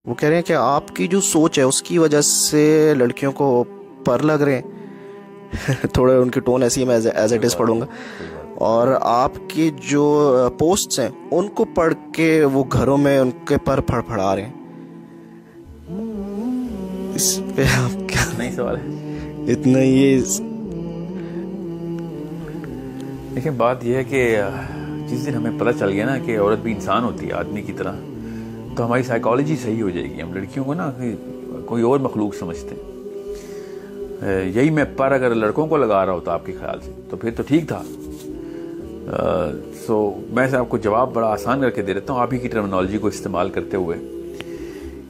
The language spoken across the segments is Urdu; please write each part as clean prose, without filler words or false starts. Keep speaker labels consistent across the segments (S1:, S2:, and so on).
S1: وہ کہہ رہے ہیں کہ آپ کی جو سوچ ہے اس کی وجہ سے لڑکیوں کو پر لگ رہے ہیں تھوڑا ان کی ٹون ایسی ہے، میں ایز اٹ از پڑھوں گا. اور آپ کی جو پوسٹس ہیں ان کو پڑھ کے وہ گھروں میں ان کے پر پھڑ پھڑا رہے ہیں. اس پہ آپ کیا
S2: نہیں سوال ہے
S1: اتنا یہ
S2: دیکھیں، بات یہ ہے کہ جس دن ہمیں پتہ چل گیا نا کہ عورت بھی انسان ہوتی ہے آدمی کی طرح، تو ہماری سائیکالوجی صحیح ہو جائے گی. ہم لڑکیوں کو نا کوئی اور مخلوق سمجھتے ہیں. یہی میں پر اگر لڑکوں کو لگا رہا ہوتا آپ کے خیال سے تو پھر تو ٹھیک تھا. سو میں سے آپ کو جواب بڑا آسان کر کے دے دیتا ہوں آپ ہی کی ٹرمنالوجی کو استعمال کرتے ہوئے،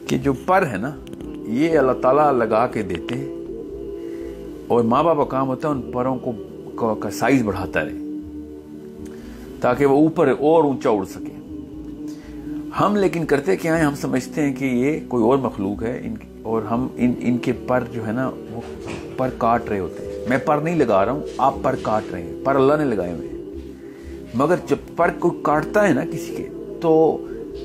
S2: کہ جو پر ہے نا یہ اللہ تعالیٰ لگا کے دیتے ہیں، اور ماں باپ کا کام ہوتا ہے ان پروں کا سائز بڑھاتا رہے تاکہ وہ اوپر اور اونچا اڑ سکے. ہم لیکن کرتے کیا ہیں، ہم سمجھتے ہیں کہ یہ کوئی اور مخلوق ہے اور ہم ان کے پر جو ہے نا وہ پر کاٹ رہے ہوتے ہیں. میں پر نہیں لگا رہا ہوں، آپ پر کاٹ رہے ہیں، پر اللہ نے لگائے ہوئے ہیں. مگر جب پر کوئی کاٹتا ہے نا کسی کے تو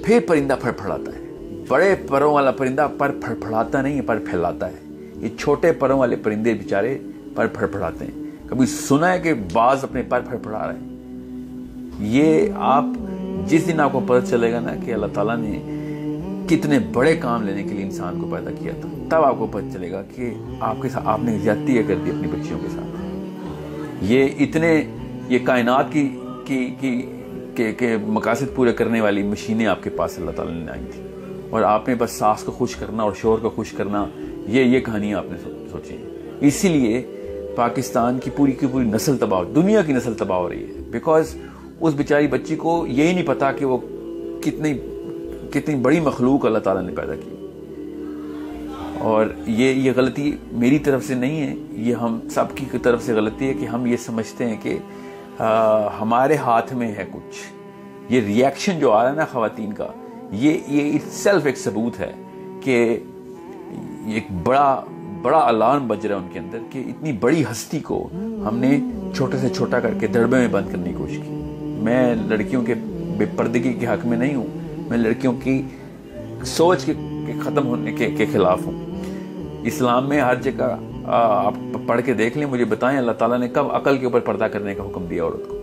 S2: پھر پرندہ پھڑ پھڑاتا ہے. بڑے پروں والا پرندہ پر پھڑ پھڑاتا نہیں ہے، پر پھیلاتا ہے. یہ چھوٹے پروں والے پرندے بیچارے پر پھڑ پھڑاتے ہیں. کبھی سنا ہے کہ باز اپنے پر پھڑ پھڑا رہے ہیں؟ یہ آپ جس دن آپ کو پتہ چلے گا نا کہ اللہ تعالیٰ نے کتنے بڑے کام لینے کے لیے انسان کو پیدا کیا تھا، تب آپ کو پتہ چلے گا کہ آپ کے ساتھ آپ نے زیادتی کر دی اپنی بچیوں کے ساتھ. یہ کائنات کے مقاصد پورے کرنے والی مشینیں آپ کے پاس اللہ تعالیٰ نے آئی تھی، اور آپ نے بس ساس کو خوش کرنا اور شوہر کو خوش کرنا، یہ کہانیاں آپ نے سوچی ہیں. اسی لیے پاکستان کی پوری نسل تباہ، دنیا کی نسل تباہ ہو رہی ہے، بیکاز اس بیچاری بچی کو یہی نہیں پتا کہ وہ کتنی بڑی مخلوق اللہ تعالیٰ نے پیدا کی. اور یہ غلطی میری طرف سے نہیں ہے، یہ ہم سب کی طرف سے غلطی ہے کہ ہم یہ سمجھتے ہیں کہ ہمارے ہاتھ میں ہے کچھ. یہ ری ایکشن جو آ رہا ہے نا خواتین کا، یہ اٹ سیلف ایک ثبوت ہے کہ ایک بڑا الارم بج رہا ہے ان کے اندر کہ اتنی بڑی ہستی کو ہم نے چھوٹے سے چھوٹا کر کے دڑبے میں بند کرنے کی کوشش کی. میں لڑکیوں کے بے پردگی کے حق میں نہیں ہوں، میں لڑکیوں کی سوچ کے ختم ہونے کے خلاف ہوں. اسلام میں ہر جگہ آپ پڑھ کے دیکھ لیں، مجھے بتائیں اللہ تعالیٰ نے کب عقل کے اوپر پردہ کرنے کا حکم دیا عورت کو.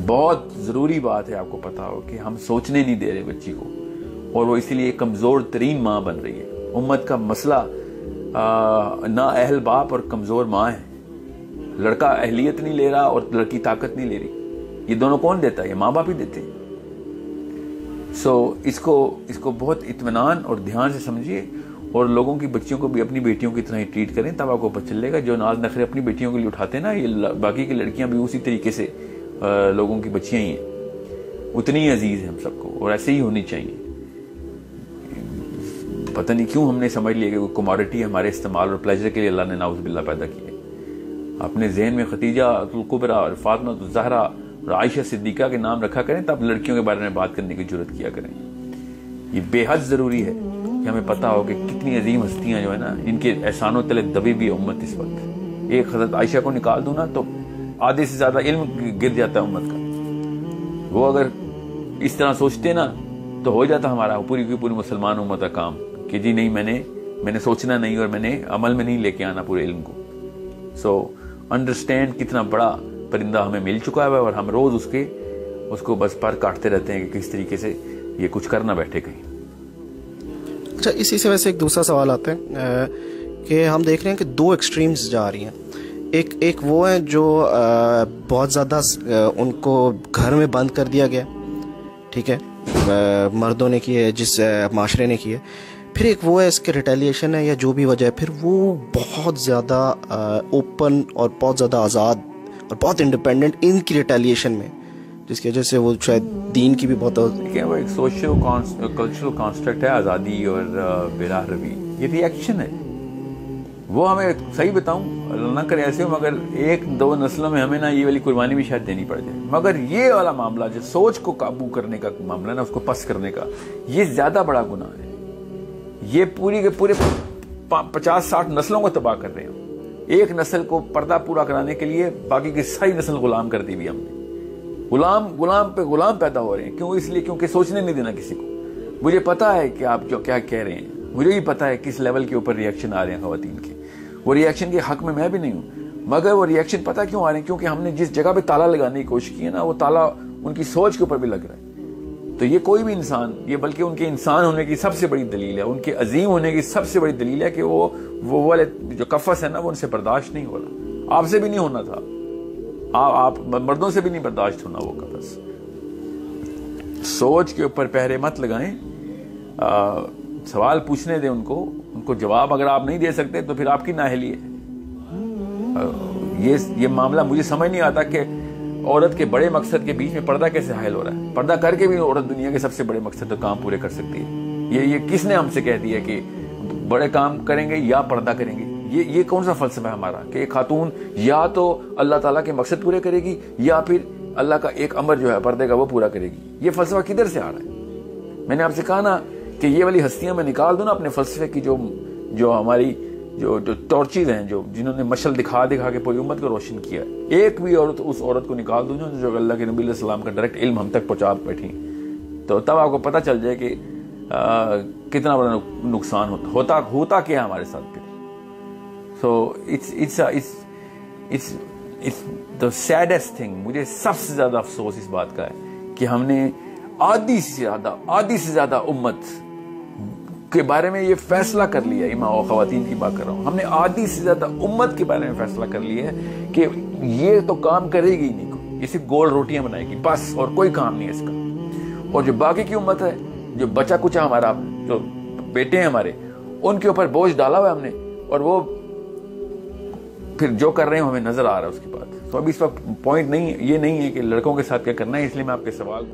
S2: بہت ضروری بات ہے آپ کو پتا ہو کہ ہم سوچنے نہیں دے رہے بچی کو، اور وہ اسی لیے کمزور ترین ماں بن رہی ہے. امت کا مسئلہ نا اہل باپ اور کمزور ماں ہے. لڑکا اہلیت نہیں لے رہا اور لڑکی طاقت نہیں لے رہی. یہ دونوں کون دیتا ہے؟ یہ ماں باپ ہی دیتے ہیں. اس کو بہت اطمینان اور دھیان سے سمجھیے، اور لوگوں کی بچیوں کو بھی اپنی بیٹیوں کی طرح ہی ٹریٹ کریں، تب آپ کو پتہ چلے گا. جو ناز نخرے اپنی بیٹیوں کے لیے اٹھاتے ہیں نا، یہ باقی کی لڑکیاں بھی اسی طریقے سے لوگوں کی بچیاں ہی ہیں، اتنی عزیز ہیں ہم سب کو، اور ایسے ہی ہونی چاہیے. پتہ نہیں کیوں ہم نے سمجھ لیا کہ وہ کموڈٹی ہمارے استعمال اور پلیجر کے لیے اللہ نے نعوذ باللہ پیدا کی ہے. اپنے ذہن میں ختیجہ الکبریٰ اور فاطمہ الزہرا اور عائشہ صدیقہ کے نام رکھا کریں، تب لڑکیوں کے بارے میں بات کرنے کی جرات کیا کریں. یہ بے حد ضروری ہے کہ ہمیں پتہ ہو کہ کتنی عظیم ہستیاں جو ہے نا، ان کے احسانوں تلے دبی بھی امت اس وقت. ایک حضرت عائشہ کو نکال دوں نا تو آدھے سے زیادہ علم گر جاتا ہے امت کا. وہ اگر اس طرح سوچتے نا تو ہو جاتا ہمارا پوری کی پوری مسلمان امت کا کام کہ جی نہیں، میں نے سوچنا نہیں اور میں نے عمل میں نہیں لے کے آنا پورے علم کو. سو انڈرسٹینڈ کتنا بڑا پرندہ ہمیں مل چکا ہے، اور ہم روز اس کو بس پر کاٹتے رہتے ہیں کہ کس طریقے سے یہ کچھ کر نہ بیٹھے کہیں.
S1: اچھا، اسی سے ویسے ایک دوسرا سوال آتا ہے کہ ہم دیکھ رہے ہیں کہ دو ایکسٹریمز جا رہی ہیں. ایک وہ ہیں جو بہت زیادہ ان کو گھر میں بند کر دیا گیا، ٹھیک ہے، مردوں نے کی ہے، جس معاشرے نے کی ہے. پھر ایک وہ ہے اس کے ریٹیلیشن ہے یا جو بھی وجہ ہے، پھر وہ بہت زیادہ اوپن اور بہت زیادہ آزاد اور بہت انڈیپینڈنٹ ان کی ریٹیلیشن میں، جس کی وجہ سے وہ شاید دین کی بھی بہت
S2: وہ ایک سوشل کلچرل کانسٹرکٹ ہے آزادی اور بلا روی. یہ ری ایکشن ہے. وہ ہمیں صحیح بتاؤں، اللہ نہ کرے ایسے ہو، مگر ایک دو نسلوں میں ہمیں نا یہ والی قربانی بھی شاید دینی پڑ جائے. مگر یہ والا معاملہ جو سوچ کو قابو کرنے کا معاملہ نا، اس کو پس کرنے کا، یہ زیادہ بڑا گناہ ہے. یہ پوری کے پورے 50-60 نسلوں کو تباہ کر رہے ہیں. ایک نسل کو پردہ پورا کرانے کے لیے باقی کی ساری نسل غلام کر دی ہوئی ہم نے. غلام پہ غلام پیدا ہو رہے ہیں. کیوں؟ اس لیے کیونکہ سوچنے نہیں دینا کسی کو. مجھے پتا ہے کہ آپ جو کیا کہہ رہے ہیں, مجھے بھی پتا ہے کس لیول کے اوپر ریئیکشن آ رہے ہیں خواتین کے. وہ ریئیکشن کے حق میں بھی نہیں ہوں, مگر وہ ریئیکشن پتا کیوں آ رہے ہیں, کیونکہ ہم نے جس جگہ پہ تالا لگانے کی کوشش کی ہے نا, وہ تالا ان کی سوچ کے اوپر بھی لگ رہا ہے. تو یہ کوئی بھی انسان, یہ بلکہ ان کے انسان ہونے کی سب سے بڑی دلیل ہے, ان کے عظیم ہونے کی سب سے بڑی دلیل ہے کہ وہ والے جو کفس ہے نا, وہ ان سے برداشت نہیں ہو رہا. آپ سے بھی نہیں ہونا تھا, آپ مردوں سے بھی نہیں برداشت ہونا وہ کفس. سوچ کے اوپر پہرے مت لگائیں, سوال پوچھنے دیں ان کو جواب اگر آپ نہیں دے سکتے تو پھر آپ کی نااہلی ہے. یہ معاملہ مجھے سمجھ نہیں آتا کہ عورت کے بڑے مقصد کے بیچ میں پردہ کیسے حائل ہو رہا ہے. پردہ کر کے بھی عورت دنیا کے سب سے بڑے مقصد تو کام پورے کر سکتی ہے. یہ کس نے ہم سے کہہ دیا کہ بڑے کام کریں گے یا پردہ کریں گے؟ یہ کون سا فلسفہ ہے ہمارا کہ ایک خاتون یا تو اللہ تعالیٰ کے مقصد پورے کرے گی یا پھر اللہ کا ایک امر جو ہے پردے کا وہ پورا کرے گی؟ یہ فلسفہ کدھر سے آ رہا ہے؟ میں نے آپ سے کہا نا کہ یہ والی ہستیاں میں نکال دوں نا اپنے فلسفے کی, جو ہماری جو ٹارچز ہیں, جنہوں نے مشل دکھا کے پوری امت کو روشن کیا, ایک بھی عورت اس عورت کو نکال دوں جو اللہ کے نبی علیہ السلام کا ڈائریکٹ علم ہم تک پہنچا بیٹھی, تو تب آپ کو پتہ چل جائے کہ کتنا بڑا نقصان ہوتا کیا ہے ہمارے ساتھ. پھر so it's the saddest thing, مجھے سب سے زیادہ افسوس اس بات کا ہے کہ ہم نے آدھی سے زیادہ امت کے بارے میں یہ فیصلہ کر لیا. امام و خواتین کی بات کر رہا ہوں, ہم نے آدھی سے زیادہ امت کے بارے میں فیصلہ کر لیا ہے کہ یہ تو کام کرے گی نہیں, یہ صرف گول روٹیاں بنائے گی بس, اور کوئی کام نہیں ہے اس کا. اور جو باقی کی امت ہے, جو بچا کچا ہمارا, جو بیٹے ہیں ہمارے, ان کے اوپر بوجھ ڈالا ہوا ہے ہم نے, اور وہ پھر جو کر رہے ہیں ہمیں نظر آ رہا ہے اس کے بعد. تو ابھی اس وقت پوائنٹ نہیں, یہ نہیں ہے کہ لڑکوں کے ساتھ کیا کرنا ہے, اس لیے میں آپ کے سوال